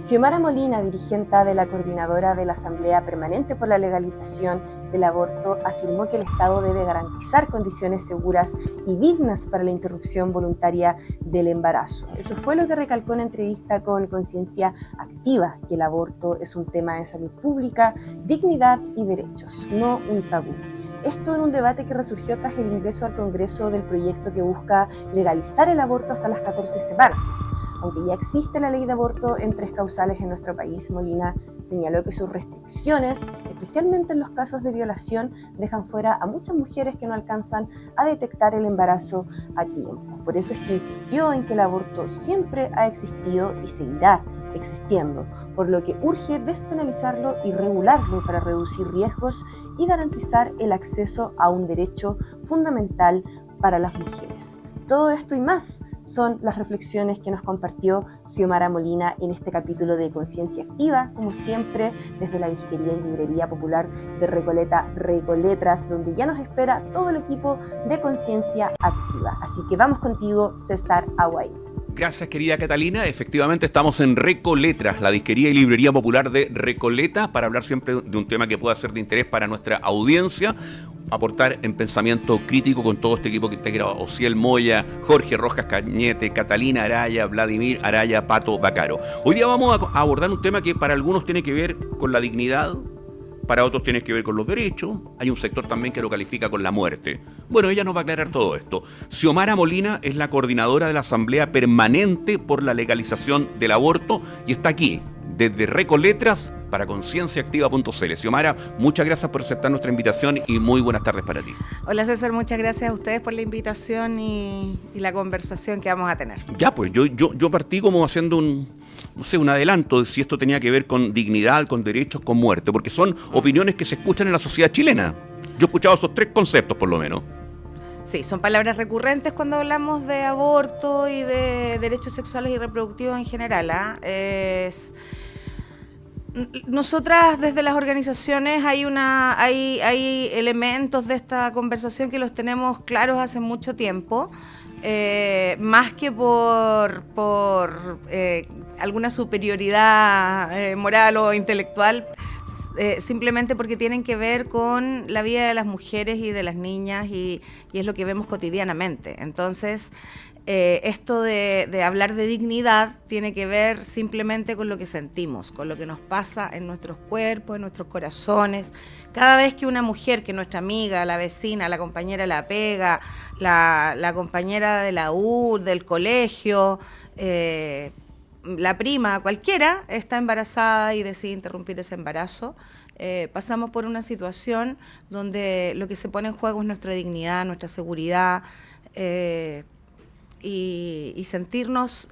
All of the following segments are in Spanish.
Xiomara Molina, dirigente de la coordinadora de la Asamblea Permanente por la Legalización del Aborto, afirmó que el Estado debe garantizar condiciones seguras y dignas para la interrupción voluntaria del embarazo. Eso fue lo que recalcó en entrevista con Conciencia Activa, que el aborto es un tema de salud pública, dignidad y derechos, no un tabú. Esto en un debate que resurgió tras el ingreso al Congreso del proyecto que busca legalizar el aborto hasta las 14 semanas. Aunque ya existe la ley de aborto en 3 causales en nuestro país, Molina señaló que sus restricciones, especialmente en los casos de violación, dejan fuera a muchas mujeres que no alcanzan a detectar el embarazo a tiempo. Por eso es que insistió en que el aborto siempre ha existido y seguirá existiendo, por lo que urge despenalizarlo y regularlo para reducir riesgos y garantizar el acceso a un derecho fundamental para las mujeres. Todo esto y más son las reflexiones que nos compartió Xiomara Molina en este capítulo de Conciencia Activa, como siempre, desde la disquería y librería popular de Recoleta, Recoletras, donde ya nos espera todo el equipo de Conciencia Activa. Así que vamos contigo, César Aguay. Gracias, querida Catalina. Efectivamente, estamos en Recoletras, la disquería y librería popular de Recoleta, para hablar siempre de un tema que pueda ser de interés para nuestra audiencia, aportar en pensamiento crítico con todo este equipo que integra Osiel Moya, Jorge Rojas Cañete, Catalina Araya, Vladimir Araya, Pato Bacaro. Hoy día vamos a abordar un tema que para algunos tiene que ver con la dignidad, para otros tiene que ver con los derechos, hay un sector también que lo califica con la muerte. Bueno, ella nos va a aclarar todo esto. Xiomara Molina es la coordinadora de la Asamblea Permanente por la Legalización del Aborto y está aquí, desde Recoletras, para concienciaactiva.cl. Xiomara, muchas gracias por aceptar nuestra invitación y muy buenas tardes para ti. Hola César, muchas gracias a ustedes por la invitación y la conversación que vamos a tener. Ya, pues yo partí como haciendo un adelanto de si esto tenía que ver con dignidad, con derechos, con muerte, porque son opiniones que se escuchan en la sociedad chilena. Yo he escuchado esos 3 conceptos por lo menos. Sí, son palabras recurrentes cuando hablamos de aborto y de derechos sexuales y reproductivos en general. Nosotras desde las organizaciones hay elementos de esta conversación que los tenemos claros hace mucho tiempo, más que por alguna superioridad moral o intelectual, simplemente porque tienen que ver con la vida de las mujeres y de las niñas y es lo que vemos cotidianamente. Entonces, esto de hablar de dignidad tiene que ver simplemente con lo que sentimos, con lo que nos pasa en nuestros cuerpos, en nuestros corazones. Cada vez que una mujer, que nuestra amiga, la vecina, la compañera de la pega, la compañera de la U, del colegio, la prima, cualquiera, está embarazada y decide interrumpir ese embarazo, pasamos por una situación donde lo que se pone en juego es nuestra dignidad, nuestra seguridad, y sentirnos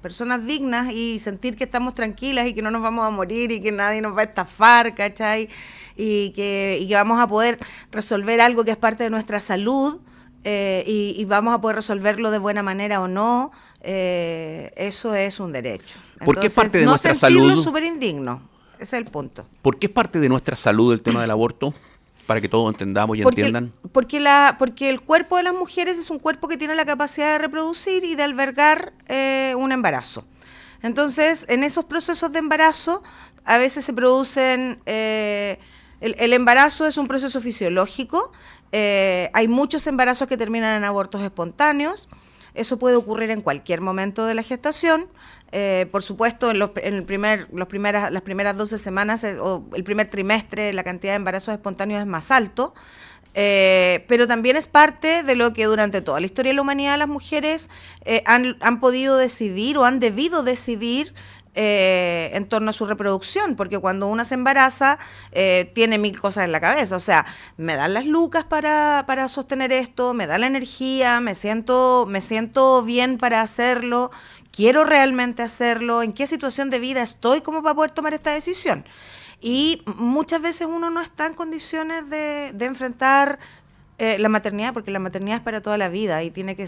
personas dignas y sentir que estamos tranquilas y que no nos vamos a morir y que nadie nos va a estafar, ¿cachai? Y que vamos a poder resolver algo que es parte de nuestra salud, y vamos a poder resolverlo de buena manera o no. Eso es un derecho. ¿Por qué es parte de no nuestra sentirlo salud? súper indigno, ese es el punto. ¿Por qué es parte de nuestra salud el tema del aborto? Para que todos entendamos y entiendan. Porque el cuerpo de las mujeres es un cuerpo que tiene la capacidad de reproducir y de albergar un embarazo. Entonces, en esos procesos de embarazo, a veces se producen... el embarazo es un proceso fisiológico. Hay muchos embarazos que terminan en abortos espontáneos. Eso puede ocurrir en cualquier momento de la gestación. Por supuesto, las primeras 12 semanas o el primer trimestre, la cantidad de embarazos espontáneos es más alto. Pero también es parte de lo que durante toda la historia de la humanidad las mujeres han podido decidir o han debido decidir en torno a su reproducción, porque cuando una se embaraza tiene 1000 cosas en la cabeza, o sea, me dan las lucas para sostener esto, me da la energía, me siento bien para hacerlo, quiero realmente hacerlo, en qué situación de vida estoy como para poder tomar esta decisión. Y muchas veces uno no está en condiciones de enfrentar la maternidad, porque la maternidad es para toda la vida y tiene que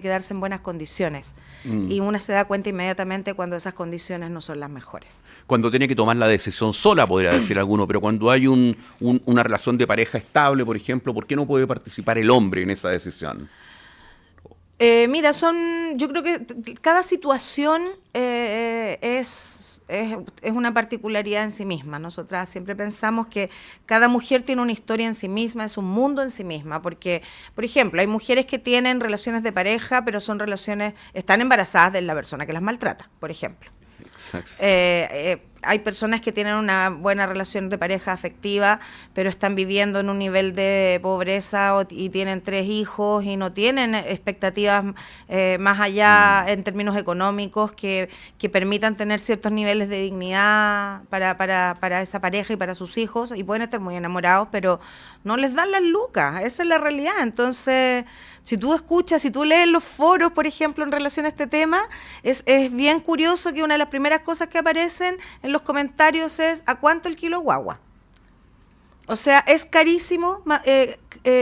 darse en buenas condiciones. Y una se da cuenta inmediatamente cuando esas condiciones no son las mejores. Cuando tiene que tomar la decisión sola, podría decir alguno, pero cuando hay una relación de pareja estable, por ejemplo, ¿por qué no puede participar el hombre en esa decisión? Mira, yo creo que cada situación es es una particularidad en sí misma. Nosotras siempre pensamos que cada mujer tiene una historia en sí misma, es un mundo en sí misma, porque, por ejemplo, hay mujeres que tienen relaciones de pareja, pero están embarazadas de la persona que las maltrata, por ejemplo. Hay personas que tienen una buena relación de pareja afectiva, pero están viviendo en un nivel de pobreza y tienen 3 hijos y no tienen expectativas más allá en términos económicos que permitan tener ciertos niveles de dignidad para esa pareja y para sus hijos, y pueden estar muy enamorados, pero no les dan las lucas. Esa es la realidad. Entonces, si tú lees los foros, por ejemplo, en relación a este tema, es bien curioso que una de las primeras cosas que aparecen en los comentarios es ¿a cuánto el kilo guagua? O sea, es carísimo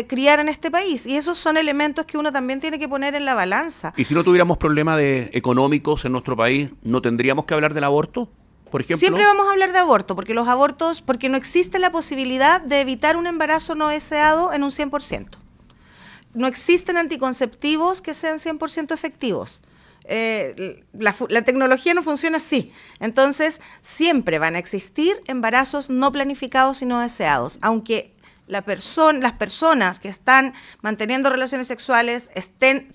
criar en este país, y esos son elementos que uno también tiene que poner en la balanza. ¿Y si no tuviéramos problemas económicos en nuestro país, no tendríamos que hablar del aborto, por ejemplo? Siempre vamos a hablar de aborto, porque porque no existe la posibilidad de evitar un embarazo no deseado en un 100%. No existen anticonceptivos que sean 100% efectivos. La tecnología no funciona así. Entonces, siempre van a existir embarazos no planificados y no deseados, aunque las personas que están manteniendo relaciones sexuales estén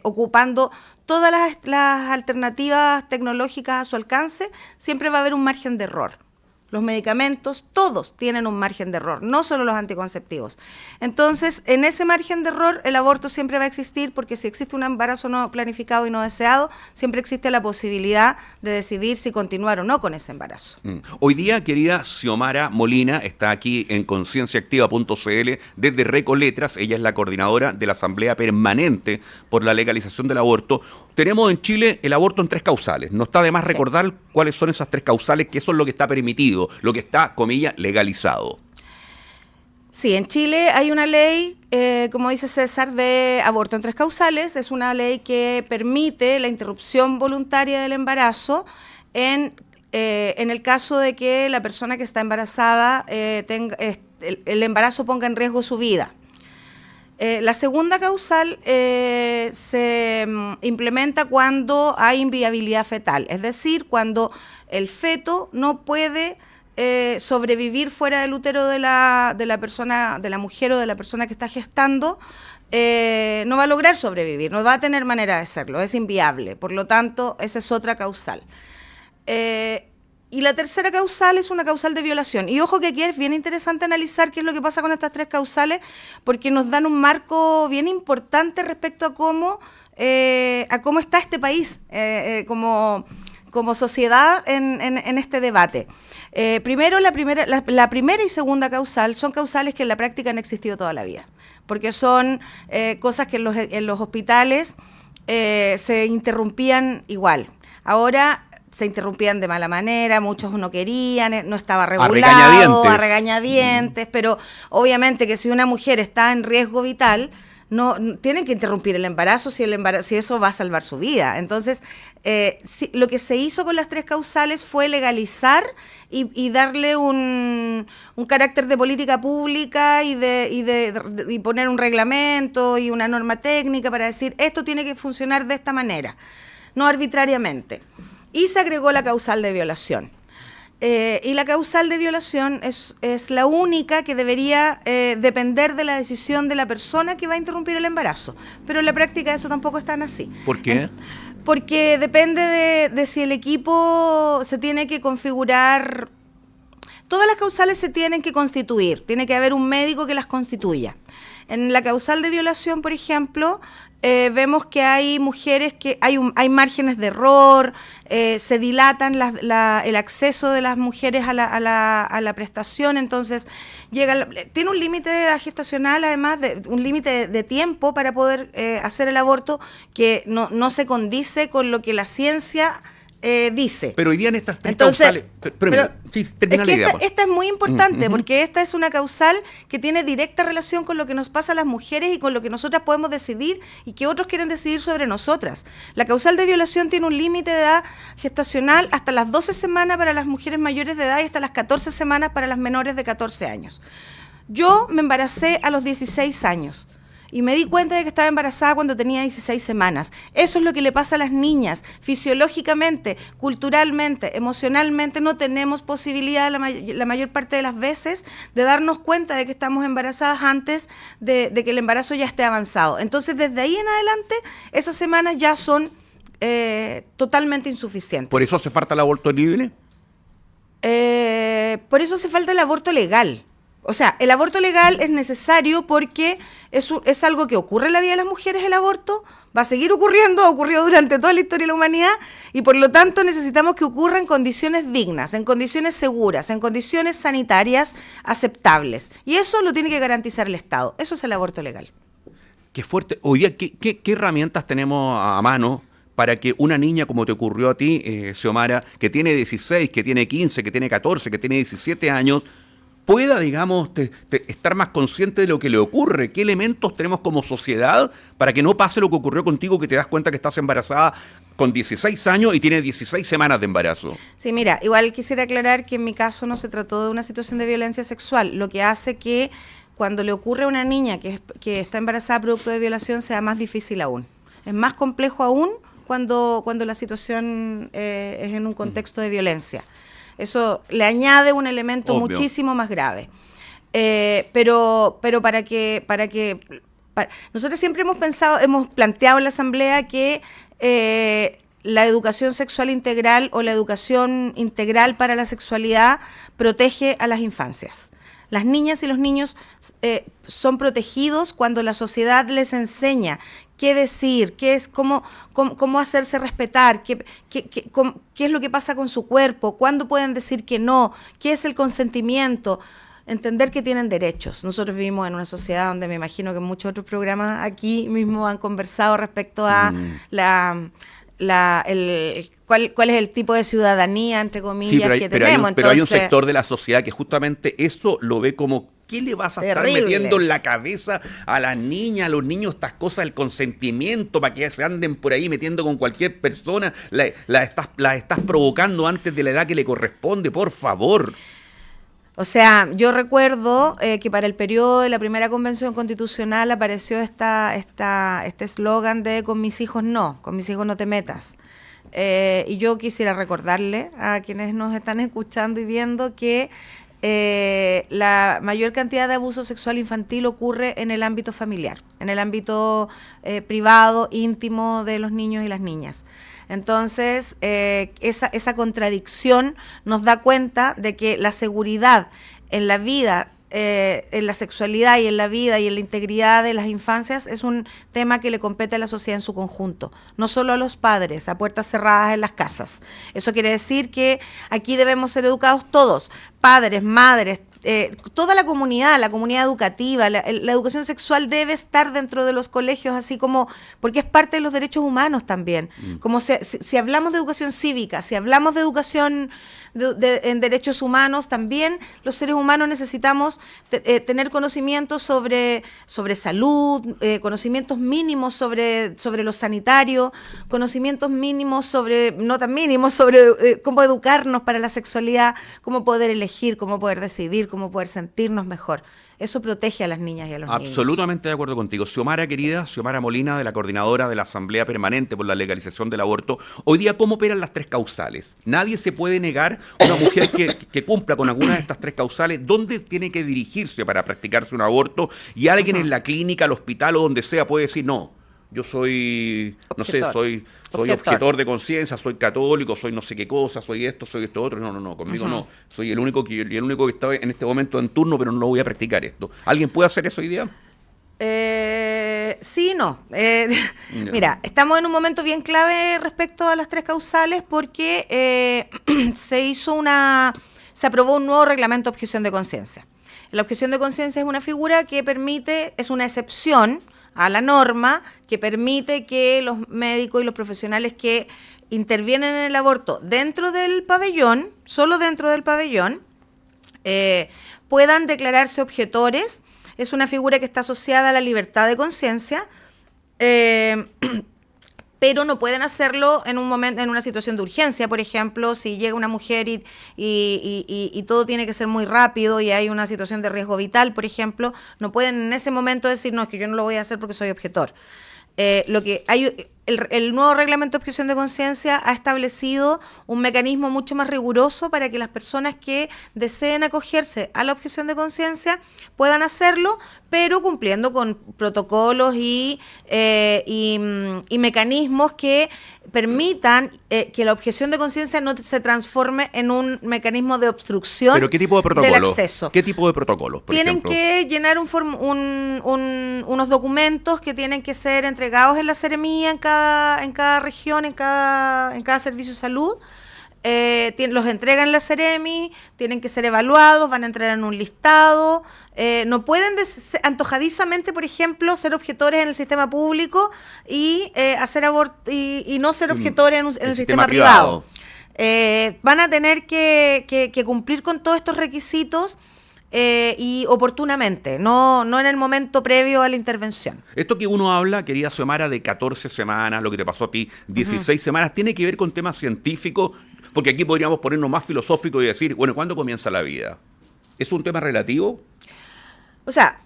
ocupando todas las alternativas tecnológicas a su alcance, siempre va a haber un margen de error. Los medicamentos, todos tienen un margen de error, no solo los anticonceptivos. Entonces, en ese margen de error, el aborto siempre va a existir, porque si existe un embarazo no planificado y no deseado, siempre existe la posibilidad de decidir si continuar o no con ese embarazo. Hoy día, querida Xiomara Molina, está aquí en concienciaactiva.cl desde Recoletras. Ella es la coordinadora de la Asamblea Permanente por la Legalización del Aborto. Tenemos en Chile el aborto en 3 causales. No está de más recordar cuáles son esas 3 causales, que eso es lo que está permitido, lo que está, comillas, legalizado. Sí, en Chile hay una ley, como dice César, de aborto en 3 causales. Es una ley que permite la interrupción voluntaria del embarazo en el caso de que la persona que está embarazada el embarazo ponga en riesgo su vida. La segunda causal se implementa cuando hay inviabilidad fetal, es decir, cuando el feto no puede sobrevivir fuera del útero de la persona, de la mujer o de la persona que está gestando, no va a lograr sobrevivir, no va a tener manera de hacerlo, es inviable. Por lo tanto, esa es otra causal. Y la tercera causal es una causal de violación. Y ojo que aquí es bien interesante analizar qué es lo que pasa con estas 3 causales, porque nos dan un marco bien importante respecto a cómo está este país como sociedad en este debate. Primero, la primera y segunda causal son causales que en la práctica han existido toda la vida, porque son cosas que en los hospitales se interrumpían igual. Ahora se interrumpían de mala manera, muchos no querían, no estaba regulado, a regañadientes, pero obviamente que si una mujer está en riesgo vital, no tienen que interrumpir el embarazo si eso va a salvar su vida. Entonces, lo que se hizo con las 3 causales fue legalizar y darle un carácter de política pública y poner un reglamento y una norma técnica para decir esto tiene que funcionar de esta manera, no arbitrariamente. Y se agregó la causal de violación. Y la causal de violación es la única que debería depender de la decisión de la persona que va a interrumpir el embarazo. Pero en la práctica eso tampoco es tan así. ¿Por qué? Porque depende de si el equipo se tiene que configurar. Todas las causales se tienen que constituir, tiene que haber un médico que las constituya. En la causal de violación, por ejemplo, vemos que hay mujeres que hay márgenes de error, se dilatan el acceso de las mujeres a la prestación, entonces tiene un límite de edad gestacional, además de un límite de tiempo para poder hacer el aborto que no se condice con lo que la ciencia dice. Pero hoy día en estas 3 causales... Esta es muy importante, porque esta es una causal que tiene directa relación con lo que nos pasa a las mujeres y con lo que nosotras podemos decidir y que otros quieren decidir sobre nosotras. La causal de violación tiene un límite de edad gestacional hasta las 12 semanas para las mujeres mayores de edad y hasta las 14 semanas para las menores de 14 años. Yo me embaracé a los 16 años. y me di cuenta de que estaba embarazada cuando tenía 16 semanas. Eso es lo que le pasa a las niñas. Fisiológicamente, culturalmente, emocionalmente, no tenemos posibilidad la mayor parte de las veces de darnos cuenta de que estamos embarazadas antes de que el embarazo ya esté avanzado. Entonces, desde ahí en adelante, esas semanas ya son totalmente insuficientes. ¿Por eso hace falta el aborto libre? Por eso hace falta el aborto legal. O sea, el aborto legal es necesario porque es algo que ocurre en la vida de las mujeres, el aborto, va a seguir ocurriendo, ha ocurrido durante toda la historia de la humanidad, y por lo tanto necesitamos que ocurra en condiciones dignas, en condiciones seguras, en condiciones sanitarias aceptables. Y eso lo tiene que garantizar el Estado. Eso es el aborto legal. Qué fuerte. Hoy día, ¿qué herramientas tenemos a mano para que una niña, como te ocurrió a ti, Xiomara, que tiene 16, que tiene 15, que tiene 14, que tiene 17 años, pueda, digamos, estar más consciente de lo que le ocurre? ¿Qué elementos tenemos como sociedad para que no pase lo que ocurrió contigo, que te das cuenta que estás embarazada con 16 años y tienes 16 semanas de embarazo? Sí, mira, igual quisiera aclarar que en mi caso no se trató de una situación de violencia sexual, lo que hace que cuando le ocurre a una niña que está embarazada producto de violación sea más difícil aún. Es más complejo aún cuando la situación es en un contexto de violencia. Eso le añade un elemento obvio, muchísimo más grave. Pero nosotros siempre hemos planteado en la Asamblea que la educación sexual integral o la educación integral para la sexualidad protege a las infancias. Las niñas y los niños son protegidos cuando la sociedad les enseña qué decir, cómo hacerse respetar, qué es lo que pasa con su cuerpo, cuándo pueden decir que no, qué es el consentimiento, entender que tienen derechos. Nosotros vivimos en una sociedad donde me imagino que muchos otros programas aquí mismo han conversado respecto a cuál es el tipo de ciudadanía, entre comillas, que tenemos. Pero hay un sector de la sociedad que justamente eso lo ve como, ¿qué le vas a estar metiendo en la cabeza a las niñas, a los niños, estas cosas del consentimiento para que se anden por ahí metiendo con cualquier persona? La estás provocando antes de la edad que le corresponde, por favor. O sea, yo recuerdo que para el periodo de la primera convención constitucional apareció este eslogan de con mis hijos no te metas. Y yo quisiera recordarle a quienes nos están escuchando y viendo que la mayor cantidad de abuso sexual infantil ocurre en el ámbito familiar, en el ámbito privado, íntimo de los niños y las niñas. Entonces, esa contradicción nos da cuenta de que la seguridad en la vida, en la sexualidad y en la vida y en la integridad de las infancias es un tema que le compete a la sociedad en su conjunto, no solo a los padres, a puertas cerradas en las casas. Eso quiere decir que aquí debemos ser educados todos, padres, madres, toda la comunidad educativa. La educación sexual debe estar dentro de los colegios, así como, porque es parte de los derechos humanos también. Como si hablamos de educación cívica, si hablamos de educación en derechos humanos, también los seres humanos necesitamos tener conocimientos sobre salud, conocimientos mínimos sobre lo sanitario, conocimientos mínimos no tan mínimos, sobre cómo educarnos para la sexualidad, cómo poder elegir, cómo poder decidir, cómo poder sentirnos mejor. Eso protege a las niñas y a los niños. Absolutamente de acuerdo contigo. Xiomara, querida, Xiomara Molina, de la coordinadora de la Asamblea Permanente por la Legalización del Aborto. Hoy día, ¿cómo operan las tres causales? Nadie se puede negar, una mujer que cumpla con alguna de estas tres causales, ¿dónde tiene que dirigirse para practicarse un aborto? Y alguien en la clínica, al hospital o donde sea puede decir, no, yo soy, soy objetor de conciencia, soy católico, soy no sé qué cosa, soy esto otro. No, conmigo no. Soy el único que está en este momento en turno, pero no voy a practicar esto. ¿Alguien puede hacer eso hoy día? Sí, no. Mira, estamos en un momento bien clave respecto a las tres causales porque se aprobó un nuevo reglamento de objeción de conciencia. La objeción de conciencia es una figura que es una excepción a la norma que permite que los médicos y los profesionales que intervienen en el aborto dentro del pabellón, solo dentro del pabellón, puedan declararse objetores. Es una figura que está asociada a la libertad de conciencia, pero no pueden hacerlo en un momento, en una situación de urgencia. Por ejemplo, si llega una mujer y todo tiene que ser muy rápido y hay una situación de riesgo vital, por ejemplo, no pueden en ese momento decir, no, es que yo no lo voy a hacer porque soy objetor. Lo que hay, el nuevo reglamento de objeción de conciencia ha establecido un mecanismo mucho más riguroso para que las personas que deseen acogerse a la objeción de conciencia puedan hacerlo, pero cumpliendo con protocolos y mecanismos que permitan que la objeción de conciencia no se transforme en un mecanismo de obstrucción. ¿Pero qué tipo de protocolo? Del acceso. ¿Qué tipo de protocolos, por Tienen ejemplo? que llenar unos documentos que tienen que ser entregados en la seremía en cada región, en cada servicio de salud. Los entregan en la Seremi, tienen que ser evaluados, van a entrar en un listado. No pueden antojadizamente, por ejemplo, ser objetores en el sistema público y hacer aborto y no ser objetores en el sistema privado. Van a tener que cumplir con todos estos requisitos y oportunamente, no en el momento previo a la intervención. Esto que uno habla, querida Xiomara, de 14 semanas, lo que te pasó a ti, 16 semanas, ¿tiene que ver con temas científicos? Porque aquí podríamos ponernos más filosóficos y decir, bueno, ¿cuándo comienza la vida? ¿Es un tema relativo? O sea,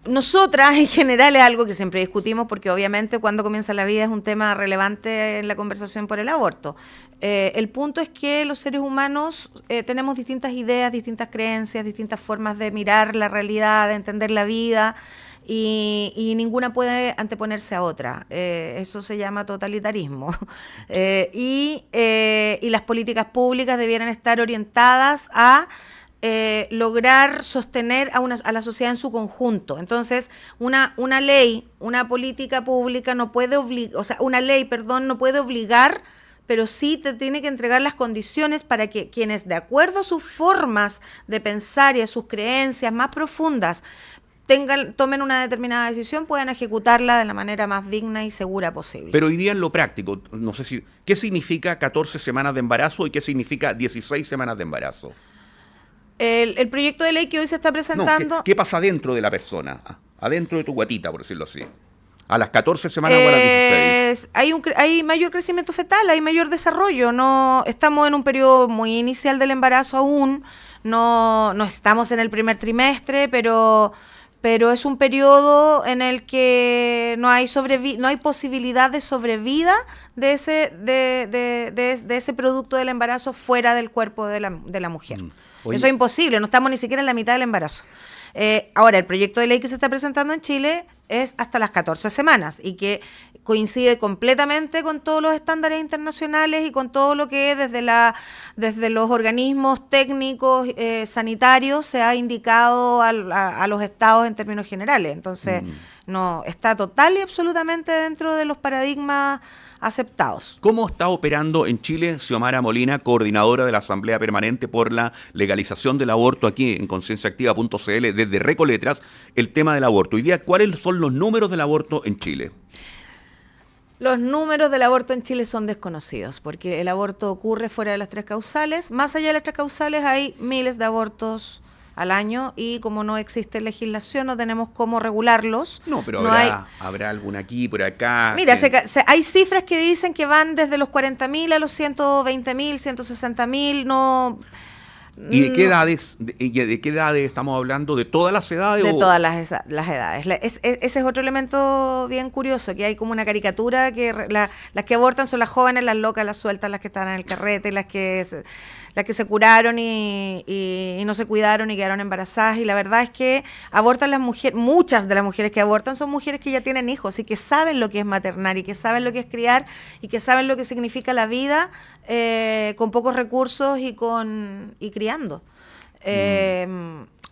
nosotras en general es algo que siempre discutimos porque obviamente cuando comienza la vida es un tema relevante en la conversación por el aborto. El punto es que los seres humanos tenemos distintas ideas, distintas creencias, distintas formas de mirar la realidad, de entender la vida y ninguna puede anteponerse a otra. Eso se llama totalitarismo. Y las políticas públicas debieran estar orientadas a lograr sostener a la sociedad en su conjunto. Entonces, una ley, una política pública no puede obligar, o sea, una ley, perdón, no puede obligar, pero sí te tiene que entregar las condiciones para que quienes, de acuerdo a sus formas de pensar y a sus creencias más profundas, tomen una determinada decisión, puedan ejecutarla de la manera más digna y segura posible. Pero hoy día en lo práctico, no sé si, ¿qué significa 14 semanas de embarazo y qué significa 16 semanas de embarazo? El proyecto de ley que hoy se está presentando... No, ¿qué pasa dentro de la persona? Adentro de tu guatita, por decirlo así. ¿A las 14 semanas o a las 16? Hay mayor crecimiento fetal, hay mayor desarrollo. No estamos en un periodo muy inicial del embarazo aún. No estamos en el primer trimestre, pero es un periodo en el que no hay posibilidad de sobrevida de ese producto del embarazo fuera del cuerpo de la mujer. Oye. Eso es imposible, no estamos ni siquiera en la mitad del embarazo. Ahora, el proyecto de ley que se está presentando en Chile es hasta las 14 semanas y que coincide completamente con todos los estándares internacionales y con todo lo que desde los organismos técnicos sanitarios se ha indicado a los estados en términos generales. Entonces, no está total y absolutamente dentro de los paradigmas aceptados. ¿Cómo está operando en Chile Xiomara Molina, coordinadora de la Asamblea Permanente por la Legalización del Aborto aquí en concienciaactiva.cl desde Recoletras, el tema del aborto? Hoy día, ¿cuáles son los números del aborto en Chile? Los números del aborto en Chile son desconocidos porque el aborto ocurre fuera de las 3 causales. Más allá de las 3 causales hay miles de abortos al año y como no existe legislación no tenemos cómo regularlos. No, pero no habrá alguna aquí, por acá. Mira, hay cifras que dicen que van desde los 40.000 a los 120.000, 160.000, no... ¿Y de qué edades estamos hablando? ¿De todas las edades? De todas las edades. Ese es otro elemento bien curioso, que hay como una caricatura que las que abortan son las jóvenes, las locas, las sueltas, las que están en el carrete, las que se curaron y no se cuidaron y quedaron embarazadas. Y la verdad es que abortan las mujeres, muchas de las mujeres que abortan son mujeres que ya tienen hijos y que saben lo que es maternar y que saben lo que es criar y que saben lo que significa la vida con pocos recursos y criando.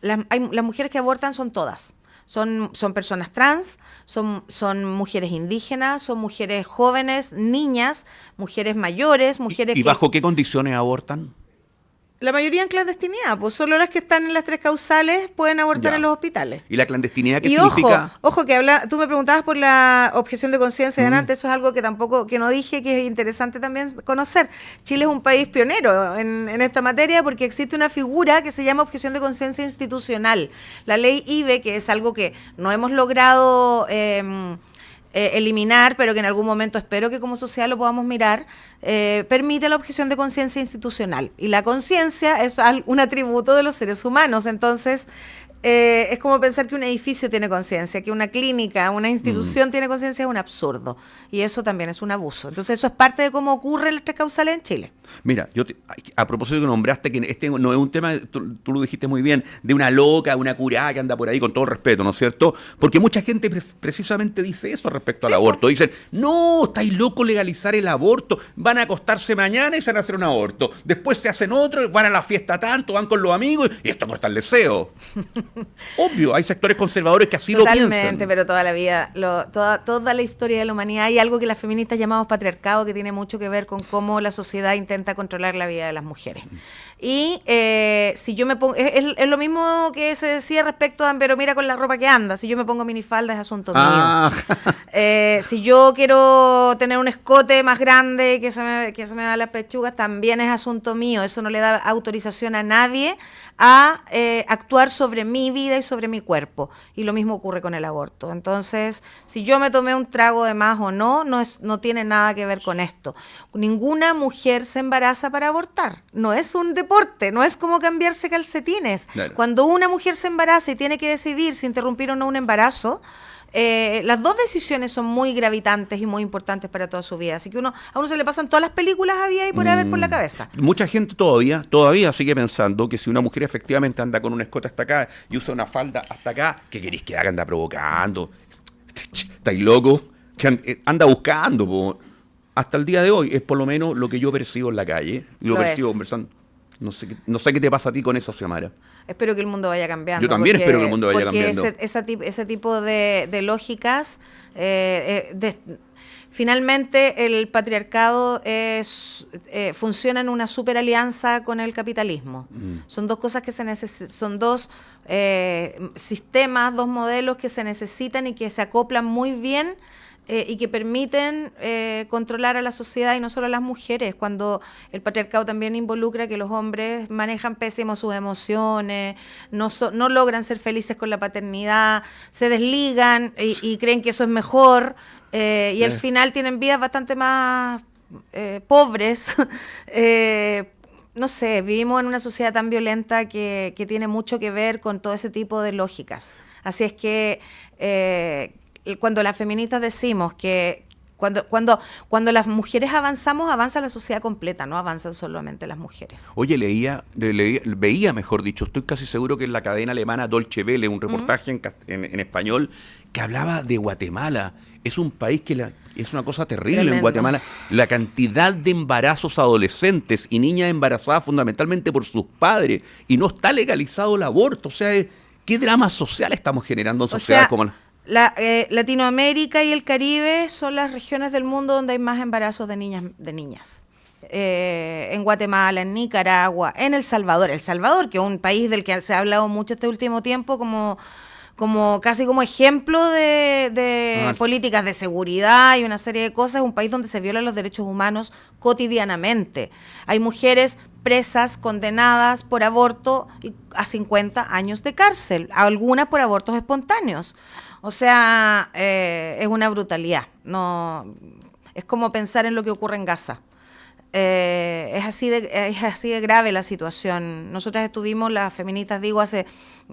Las mujeres que abortan son todas. Son personas trans, son mujeres indígenas, son mujeres jóvenes, niñas, mujeres mayores, mujeres ¿Y bajo qué condiciones abortan? La mayoría en clandestinidad, pues solo las que están en las 3 causales pueden abortar en los hospitales. ¿Y la clandestinidad qué y significa? Ojo que tú me preguntabas por la objeción de conciencia de antes, eso es algo que no dije, que es interesante también conocer. Chile es un país pionero en esta materia porque existe una figura que se llama objeción de conciencia institucional. La ley IBE, que es algo que no hemos logrado eliminar, pero que en algún momento espero que como sociedad lo podamos mirar, permite la objeción de conciencia institucional. Y la conciencia es un atributo de los seres humanos, entonces es como pensar que un edificio tiene conciencia, que una clínica, una institución tiene conciencia, es un absurdo. Y eso también es un abuso. Entonces eso es parte de cómo ocurren las tres causales en Chile. Mira, a propósito de que nombraste que este no es un tema, tú lo dijiste muy bien, de una loca, una curada que anda por ahí, con todo respeto, ¿no es cierto? Porque mucha gente precisamente dice eso respecto al aborto. Dicen, no, estáis locos legalizar el aborto, van a acostarse mañana y se van a hacer un aborto. Después se hacen otro, van a la fiesta tanto, van con los amigos, y esto corta el deseo. Obvio, hay sectores conservadores que así lo piensan. Totalmente, pero toda la vida, toda la historia de la humanidad, hay algo que las feministas llamamos patriarcado, que tiene mucho que ver con cómo la sociedad intenta controlar la vida de las mujeres. Y si yo me pongo, es lo mismo que se decía respecto a, pero mira con la ropa que anda, si yo me pongo minifalda es asunto mío. Si yo quiero tener un escote más grande que se me va las pechugas, también es asunto mío. Eso no le da autorización a nadie a actuar sobre mi vida y sobre mi cuerpo. Y lo mismo ocurre con el aborto. Entonces, si yo me tomé un trago de más o no tiene nada que ver con esto. Ninguna mujer se embaraza para abortar. No es un deporte, no es como cambiarse calcetines. Claro. Cuando una mujer se embaraza y tiene que decidir si interrumpir o no un embarazo, las dos decisiones son muy gravitantes y muy importantes para toda su vida. Así que a uno se le pasan todas las películas había y por haber por la cabeza. Mucha gente todavía sigue pensando que si una mujer efectivamente anda con un escote hasta acá y usa una falda hasta acá, ¿qué queréis que haga? Anda provocando. ¿Estáis locos? Que anda buscando, po. Hasta el día de hoy es por lo menos lo que yo percibo en la calle y lo percibo conversando. No sé qué te pasa a ti con eso, Xiomara. Espero que el mundo vaya cambiando. Yo también espero que el mundo vaya cambiando. Ese tipo de lógicas, finalmente el patriarcado funciona en una superalianza con el capitalismo. Son dos cosas que son dos sistemas, dos modelos que se necesitan y que se acoplan muy bien. Y que permiten controlar a la sociedad y no solo a las mujeres, cuando el patriarcado también involucra que los hombres manejan pésimo sus emociones, no logran ser felices con la paternidad, se desligan y creen que eso es mejor, y al final tienen vidas bastante más pobres. No sé, vivimos en una sociedad tan violenta que tiene mucho que ver con todo ese tipo de lógicas. Así es que cuando las feministas decimos que cuando las mujeres avanzamos, avanza la sociedad completa, no avanzan solamente las mujeres. Oye, veía, mejor dicho, estoy casi seguro que en la cadena alemana Deutsche Welle, un reportaje en español, que hablaba de Guatemala. Es un país que es una cosa terrible. Tremendo. En Guatemala. La cantidad de embarazos adolescentes y niñas embarazadas fundamentalmente por sus padres, y no está legalizado el aborto. O sea, ¿qué drama social estamos generando en sociedades como la... Latinoamérica y el Caribe son las regiones del mundo donde hay más embarazos de niñas. En Guatemala, en Nicaragua, en El Salvador. El Salvador, que es un país del que se ha hablado mucho este último tiempo casi como ejemplo de políticas de seguridad y una serie de cosas, un país donde se violan los derechos humanos cotidianamente. Hay mujeres presas, condenadas por aborto a 50 años de cárcel, algunas por abortos espontáneos. O sea, es una brutalidad. No, es como pensar en lo que ocurre en Gaza. Es así de grave la situación. Nosotras estuvimos, las feministas, hace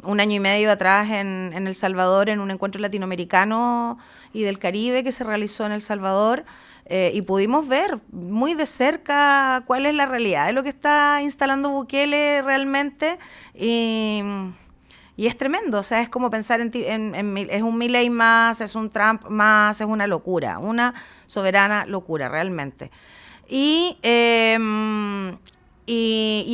1 año y medio atrás en El Salvador, en un encuentro latinoamericano y del Caribe que se realizó en El Salvador, y pudimos ver muy de cerca cuál es la realidad de lo que está instalando Bukele realmente, y es tremendo. O sea, es como pensar es un Milei más, es un Trump más, es una locura, una soberana locura realmente. Y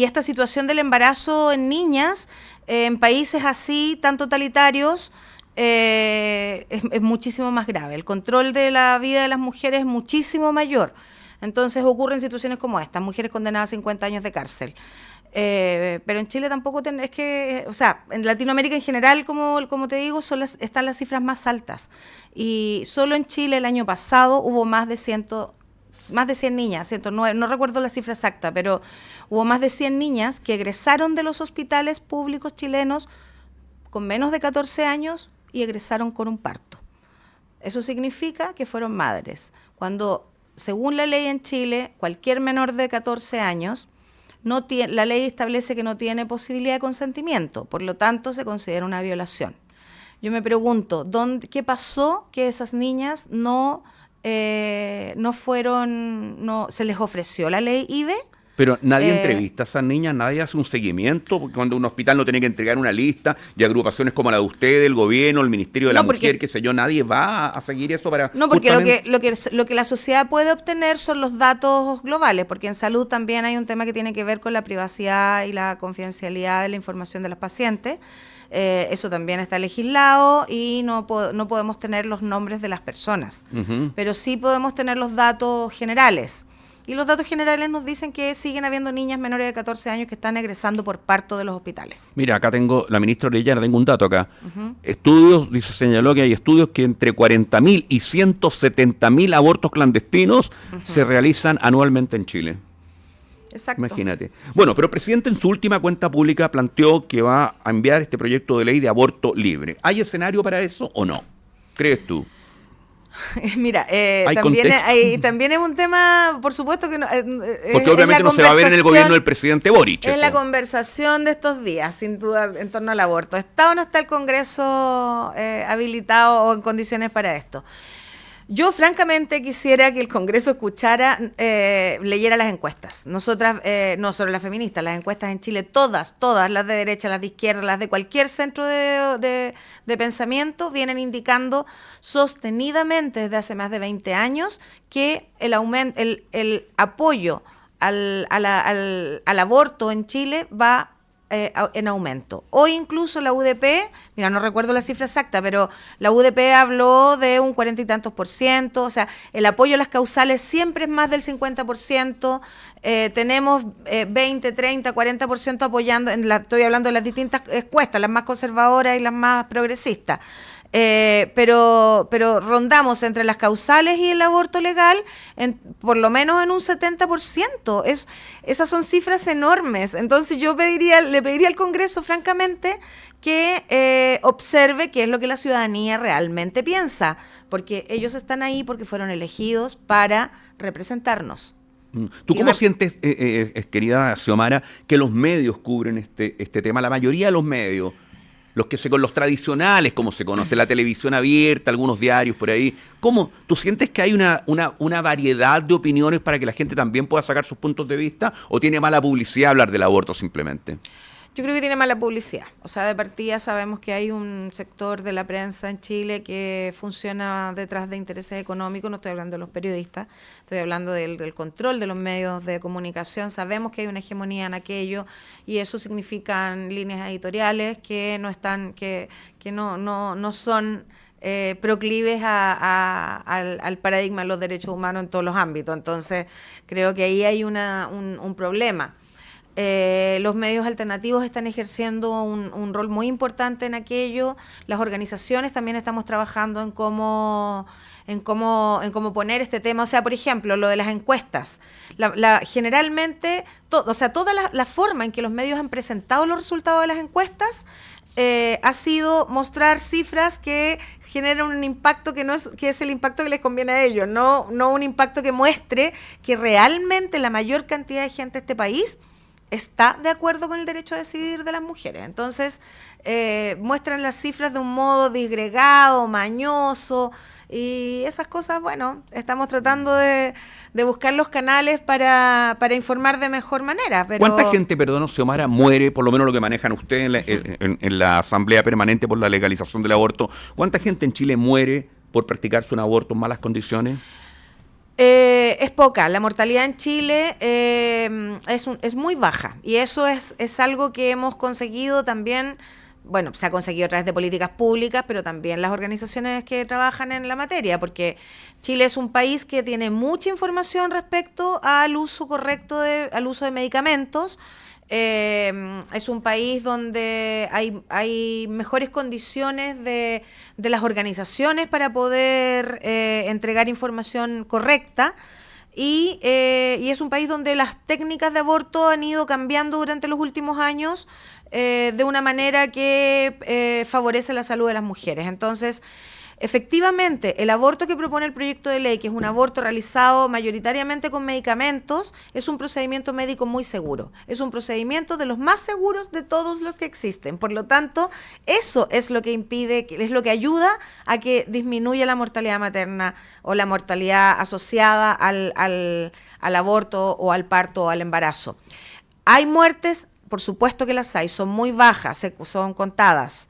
esta situación del embarazo en niñas, en países así, tan totalitarios, es muchísimo más grave. El control de la vida de las mujeres es muchísimo mayor. Entonces ocurren situaciones como esta, mujeres condenadas a 50 años de cárcel. Pero en Chile tampoco o sea, en Latinoamérica en general, como te digo, están las cifras más altas. Y solo en Chile el año pasado hubo más de 100 niñas, 109, no recuerdo la cifra exacta, pero hubo más de 100 niñas que egresaron de los hospitales públicos chilenos con menos de 14 años y egresaron con un parto. Eso significa que fueron madres. Cuando, según la ley en Chile, cualquier menor de 14 años, la ley establece que no tiene posibilidad de consentimiento, por lo tanto se considera una violación. Yo me pregunto, ¿qué pasó que esas niñas no se les ofreció la ley IVE? Pero nadie entrevista a esas niñas, nadie hace un seguimiento, porque cuando un hospital no tiene que entregar una lista y agrupaciones como la de ustedes, el gobierno, el Ministerio de la Mujer, qué sé yo, nadie va a seguir eso para... No, porque lo que la sociedad puede obtener son los datos globales, porque en salud también hay un tema que tiene que ver con la privacidad y la confidencialidad de la información de los pacientes. Eso también está legislado y no podemos tener los nombres de las personas, pero sí podemos tener los datos generales. Y los datos generales nos dicen que siguen habiendo niñas menores de 14 años que están egresando por parto de los hospitales. Mira, acá tengo, la ministra Orellana, tengo un dato acá. Estudios, señaló que hay estudios que entre 40.000 y 170.000 abortos clandestinos se realizan anualmente en Chile. Exacto. Imagínate. Bueno, pero el presidente en su última cuenta pública planteó que va a enviar este proyecto de ley de aborto libre. ¿Hay escenario para eso o no? ¿Crees tú? Mira, también es un tema, por supuesto que no. Porque obviamente no se va a ver en el gobierno del presidente Boric. Es la conversación de estos días, sin duda, en torno al aborto. ¿Está o no está el Congreso habilitado o en condiciones para esto? Yo francamente quisiera que el Congreso escuchara, leyera las encuestas. Nosotras, no solo las feministas, las encuestas en Chile, todas, las de derecha, las de izquierda, las de cualquier centro de pensamiento, vienen indicando sostenidamente desde hace más de 20 años que el apoyo al aborto en Chile va en aumento. Hoy incluso la UDP, mira, no recuerdo la cifra exacta, pero la UDP habló de un 40 y tantos %, o sea, el apoyo a las causales siempre es más del 50%, tenemos 20, 30, 40% apoyando, estoy hablando de las distintas encuestas, las más conservadoras y las más progresistas. Pero rondamos entre las causales y el aborto legal por lo menos en un 70%. Esas son cifras enormes. Entonces yo le pediría al Congreso, francamente, que observe qué es lo que la ciudadanía realmente piensa, porque ellos están ahí porque fueron elegidos para representarnos. ¿Tú cómo sientes, querida Xiomara, que los medios cubren este tema? La mayoría de los medios, los tradicionales, como se conoce, la televisión abierta, algunos diarios por ahí. ¿Cómo? ¿Tú sientes que hay una variedad de opiniones para que la gente también pueda sacar sus puntos de vista? ¿O tiene mala publicidad hablar del aborto simplemente? Yo creo que tiene mala publicidad. O sea, de partida sabemos que hay un sector de la prensa en Chile que funciona detrás de intereses económicos. No estoy hablando de los periodistas, estoy hablando del control de los medios de comunicación. Sabemos que hay una hegemonía en aquello y eso significan líneas editoriales que no están, que no son proclives al paradigma de los derechos humanos en todos los ámbitos. Entonces, creo que ahí hay un problema. Los medios alternativos están ejerciendo un rol muy importante en aquello. Las organizaciones también estamos trabajando en cómo poner este tema. O sea, por ejemplo, lo de las encuestas. Generalmente, toda la forma en que los medios han presentado los resultados de las encuestas ha sido mostrar cifras que generan un impacto que es el impacto que les conviene a ellos, no un impacto que muestre que realmente la mayor cantidad de gente de este país está de acuerdo con el derecho a decidir de las mujeres. Entonces, muestran las cifras de un modo disgregado, mañoso, y esas cosas, bueno, estamos tratando de buscar los canales para informar de mejor manera. Pero... ¿Cuánta gente, perdón, Xiomara, muere, por lo menos lo que manejan ustedes en la Asamblea Permanente por la Legalización del Aborto? ¿Cuánta gente en Chile muere por practicarse un aborto en malas condiciones? Es poca. La mortalidad en Chile es muy baja y eso es algo que hemos conseguido también. Bueno, se ha conseguido a través de políticas públicas, pero también las organizaciones que trabajan en la materia, porque Chile es un país que tiene mucha información respecto al uso correcto al uso de medicamentos. Es un país donde hay mejores condiciones de las organizaciones para poder entregar información correcta y es un país donde las técnicas de aborto han ido cambiando durante los últimos años de una manera que favorece la salud de las mujeres. Entonces, Efectivamente, el aborto que propone el proyecto de ley, que es un aborto realizado mayoritariamente con medicamentos, es un procedimiento médico muy seguro. Es un procedimiento de los más seguros de todos los que existen. Por lo tanto, eso es lo que impide, es lo que ayuda a que disminuya la mortalidad materna o la mortalidad asociada al aborto o al parto o al embarazo. ¿Hay muertes? Por supuesto que las hay, son muy bajas, son contadas.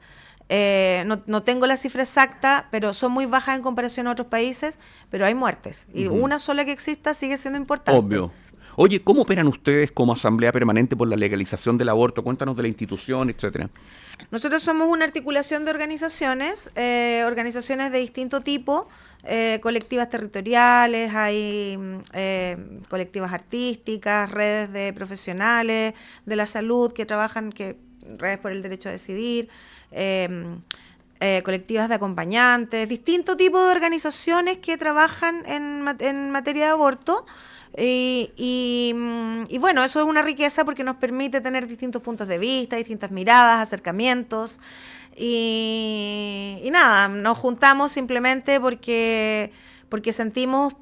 No tengo la cifra exacta, pero son muy bajas en comparación a otros países, pero hay muertes. Y una sola que exista sigue siendo importante. Obvio. Oye, ¿cómo operan ustedes como Asamblea Permanente por la Legalización del Aborto? Cuéntanos de la institución, etcétera. Nosotros somos una articulación de organizaciones, organizaciones de distinto tipo, colectivas territoriales, hay colectivas artísticas, redes de profesionales de la salud que trabajan, redes por el derecho a decidir, colectivas de acompañantes, distinto tipo de organizaciones que trabajan en materia de aborto. Y bueno, eso es una riqueza porque nos permite tener distintos puntos de vista, distintas miradas, acercamientos y nada, nos juntamos simplemente porque sentimos,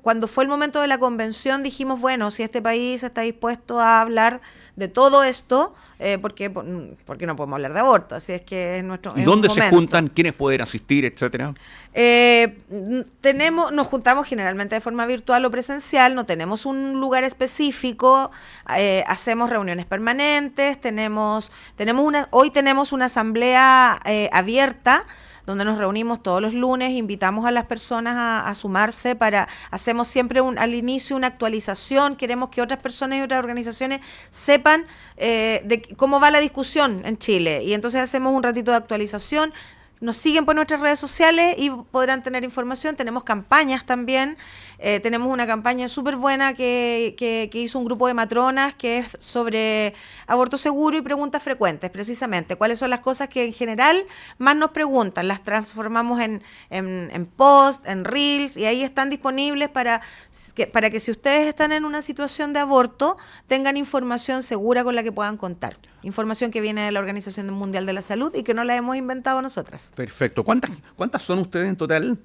cuando fue el momento de la convención dijimos, bueno, si este país está dispuesto a hablar de todo esto, ¿por qué no podemos hablar de aborto? Así es que es nuestro ¿Y dónde se juntan? ¿Quiénes pueden asistir, etcétera? Nos juntamos generalmente de forma virtual o presencial, no tenemos un lugar específico, hacemos reuniones permanentes, hoy tenemos una asamblea abierta, donde nos reunimos todos los lunes, invitamos a las personas a sumarse hacemos siempre al inicio una actualización, queremos que otras personas y otras organizaciones sepan de cómo va la discusión en Chile, y entonces hacemos un ratito de actualización. Nos siguen por nuestras redes sociales y podrán tener información. Tenemos campañas también. Tenemos una campaña súper buena que hizo un grupo de matronas que es sobre aborto seguro y preguntas frecuentes, precisamente. ¿Cuáles son las cosas que en general más nos preguntan? Las transformamos en post, en reels, y ahí están disponibles para que si ustedes están en una situación de aborto, tengan información segura con la que puedan contar. Información que viene de la Organización Mundial de la Salud y que no la hemos inventado nosotras. Perfecto. ¿Cuántas son ustedes en total?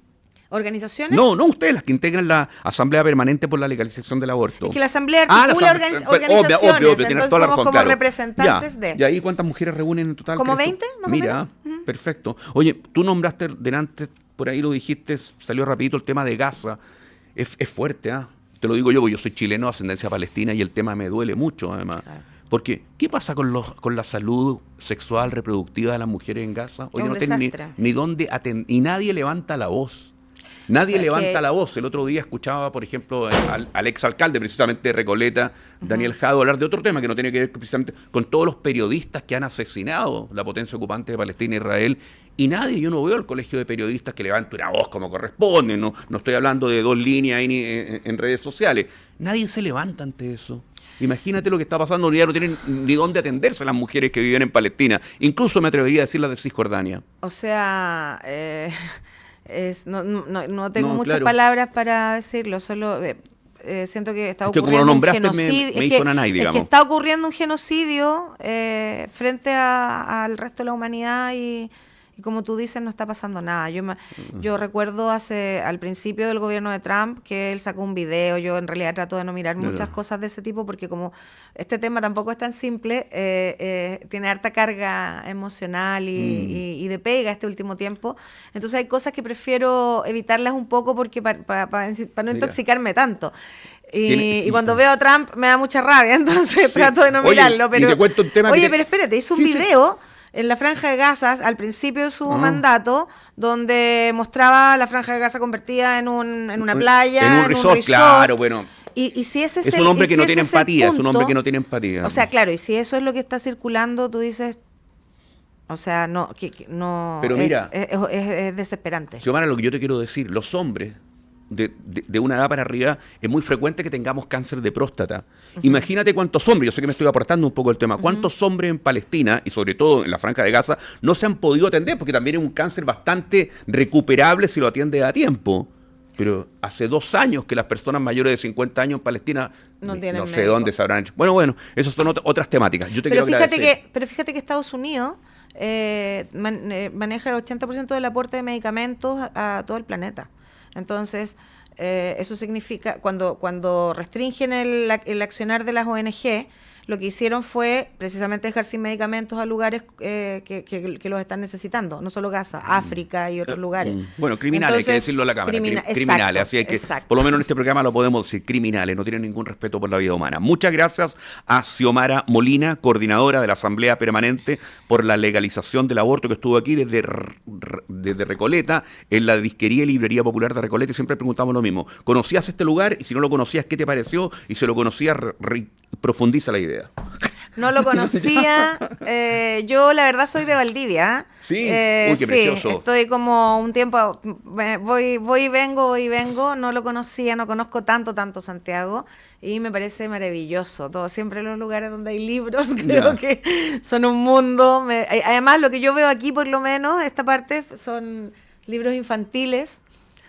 ¿Organizaciones? No ustedes, las que integran la Asamblea Permanente por la Legalización del Aborto. Es que la Asamblea articula organizaciones, obvio, entonces somos como representantes de... ¿Y ahí cuántas mujeres reúnen en total? ¿Como 20? Más Mira, o menos. Perfecto. Oye, tú nombraste delante, por ahí lo dijiste, salió rapidito el tema de Gaza. Es fuerte, ¿ah? Te lo digo yo, porque yo soy chileno de ascendencia palestina y el tema me duele mucho, además. Claro. Porque, ¿qué pasa con la salud sexual reproductiva de las mujeres en Gaza? Oye, no tienen ni dónde atender, y nadie levanta la voz. Nadie levanta la voz. El otro día escuchaba, por ejemplo, al exalcalde precisamente de Recoleta, Daniel Jado, hablar de otro tema que no tiene que ver precisamente con todos los periodistas que han asesinado la potencia ocupante de Palestina e Israel. Y nadie, yo no veo el colegio de periodistas que levante una voz como corresponde. No estoy hablando de 2 líneas ahí en redes sociales. Nadie se levanta ante eso. Imagínate lo que está pasando, ya no tienen ni dónde atenderse las mujeres que viven en Palestina. Incluso me atrevería a decir las de Cisjordania. O sea, no tengo muchas palabras para decirlo, solo siento que está ocurriendo un genocidio. Me hizo nanay, digamos. Es que está ocurriendo un genocidio frente al resto de la humanidad y como tú dices, no está pasando nada. Yo recuerdo al principio del gobierno de Trump que él sacó un video. Yo en realidad trato de no mirar muchas cosas de ese tipo porque como este tema tampoco es tan simple, tiene harta carga emocional y de pega este último tiempo. Entonces hay cosas que prefiero evitarlas un poco porque para no intoxicarme tanto. Y cuando veo a Trump me da mucha rabia, entonces trato de no mirarlo. Pero, te cuento un tema pero espérate, hizo un video... en la Franja de Gaza, al principio de su mandato, donde mostraba la Franja de Gaza convertida en una playa, en un resort. Claro, bueno. Y si ese es un hombre que no tiene empatía, es un hombre que no tiene empatía. O sea, claro, y si eso es lo que está circulando, tú dices, o sea, no, pero mira, es desesperante. Xiomara, lo que yo te quiero decir, los hombres de una edad para arriba, es muy frecuente que tengamos cáncer de próstata. Imagínate cuántos hombres, yo sé que me estoy apartando un poco del tema, cuántos hombres en Palestina, y sobre todo en la Franja de Gaza, no se han podido atender, porque también es un cáncer bastante recuperable si lo atiende a tiempo. Pero hace 2 años que las personas mayores de 50 años en Palestina No tienen no sé médico. dónde se habrán hecho. Bueno, esas son otras temáticas. Yo te quiero agradecer. Pero fíjate que Estados Unidos maneja el 80% del aporte de medicamentos a todo el planeta. Entonces, eso significa, cuando restringen el accionar de las ONG, lo que hicieron fue precisamente dejar sin medicamentos a lugares que los están necesitando, no solo Gaza, África y otros lugares. Bueno, criminales, Entonces, hay que decirlo a la Cámara. Criminales, exacto, así es que, exacto. por lo menos en este programa lo podemos decir, criminales, no tienen ningún respeto por la vida humana. Muchas gracias a Xiomara Molina, coordinadora de la Asamblea Permanente por la Legalización del Aborto, que estuvo aquí desde Recoleta, en la Disquería y Librería Popular de Recoleta, y siempre preguntamos lo mismo. ¿Conocías este lugar? Y si no lo conocías, ¿qué te pareció? Y si lo conocías, profundiza la idea. No lo conocía. Yo, la verdad, soy de Valdivia. Sí, uy, qué precioso. Estoy como un tiempo, voy y vengo. No lo conocía, no conozco tanto Santiago. Y me parece maravilloso. Siempre los lugares donde hay libros, creo que son un mundo. Además, lo que yo veo aquí, por lo menos, esta parte, son libros infantiles.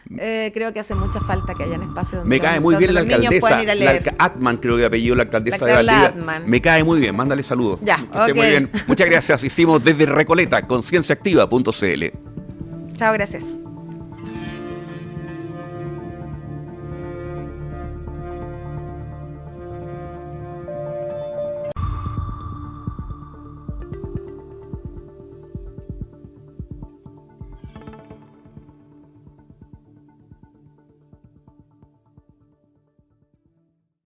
Creo que hace mucha falta que hayan espacios donde me cae muy bien la los niños alcaldesa, puedan ir a leer. Atman, creo que apellido la alcaldesa de Carla Valdivia. Atman. Me cae muy bien, mándale saludos. Ya, que esté muy bien. Muchas gracias. Hicimos desde Recoleta, concienciaactiva.cl. Chao, gracias.